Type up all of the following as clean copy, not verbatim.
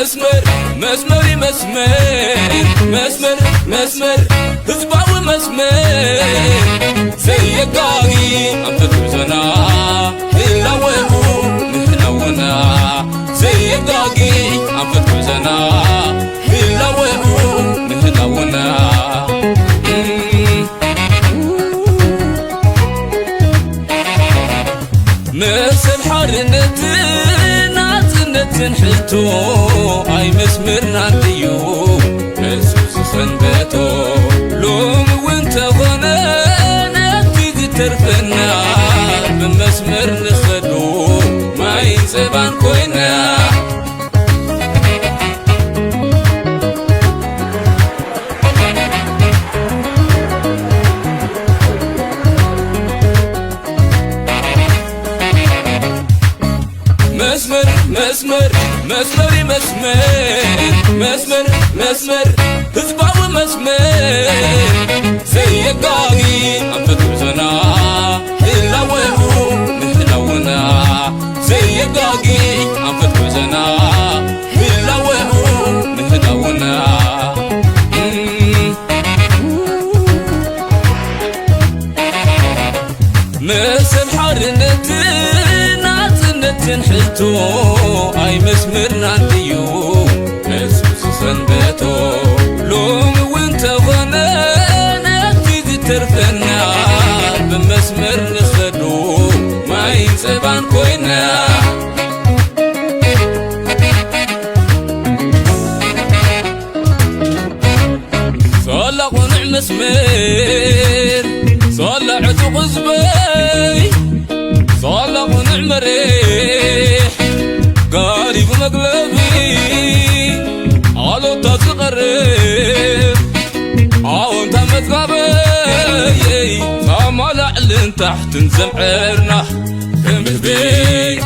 مسمر مسمري مسمر هزباوي مسمر زي قاقي عم تدوزنا إلا وهو نهنونا زي قاقي عم تدوزنا إلا وهو نهنونا مثل حرنتنا تنحلتو أي مسمرنا ديو مسوس خنبتو لوم وانت غنانا تيجي ترفنا بمسمر نخلو ما ينسبان كوينا مسمري مسمر هزباوي مسمر زي قاقي عم تدوزنا إلا وهو نهنونا زي قاقي عم تدوزنا إلا وهو نهنونا مثل حرنتنا تنحلتو أي مسمرنا ديو مسوس خنبتو لوم وانت غنانا تيجي ترفنا بمسمر نخلو ما ينسبان كوينا صلق ونعم مسمر صلعت غزبي صلق ونعم ريح قارب مقلبي عالو تتقرب عاون تمتقبي فما لعلن تحت نزمعرنا بمهبي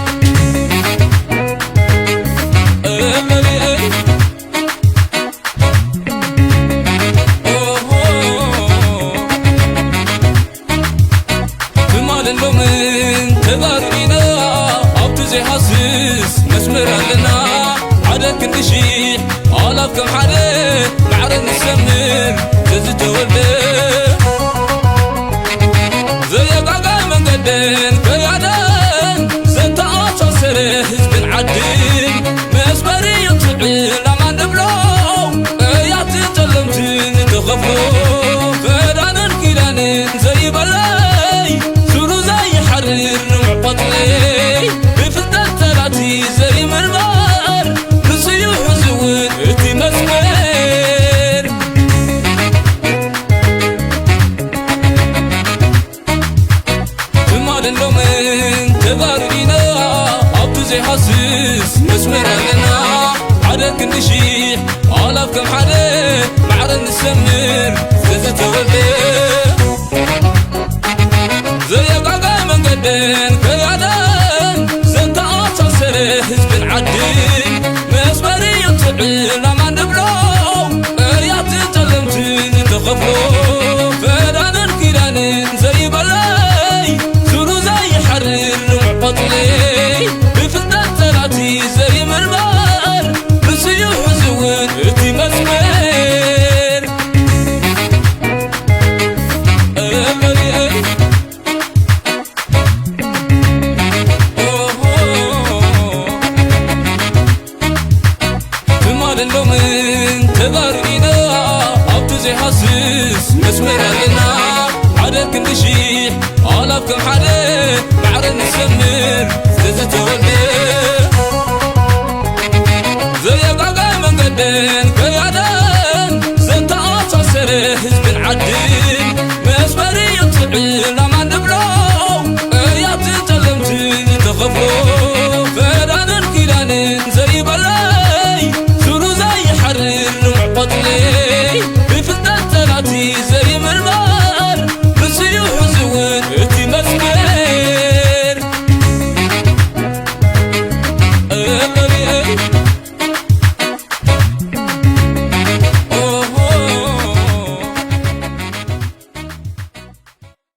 مسمر لنا عدك النشيح علاقكم حريق معرن السمر زي تولد زي قاقا من قدين كيادين زي تقاطع سريه زبن عدين مسمري يطلعين لما نبلو ياتي تلمتين تخفلو فدان الكيلانين زي بلاي سورو زي حرير معبطلي زي مرمار نسيو حزود اتي مسمر تمال اللومين تباردينا عبدو زي حسيس مسمر لنا عدك النشيح علاقكم حريق معرن السمر زي تولد زي قاقا من قدين كيادين حزب عدين مسمري يطلعين لما نبلو ياتي تلمتين تخفلو فدان الكيلانين زي بلاي سورو زي حرير معبطلي بفتنة ثلاثي زي مرمار نسيو حزود اتي مسمر اللومين تباردينا عبدو زي حسيس مسمر لنا عدك النشيح علاقكم حريق معرن السمر زي تولد زي قاقا من قدين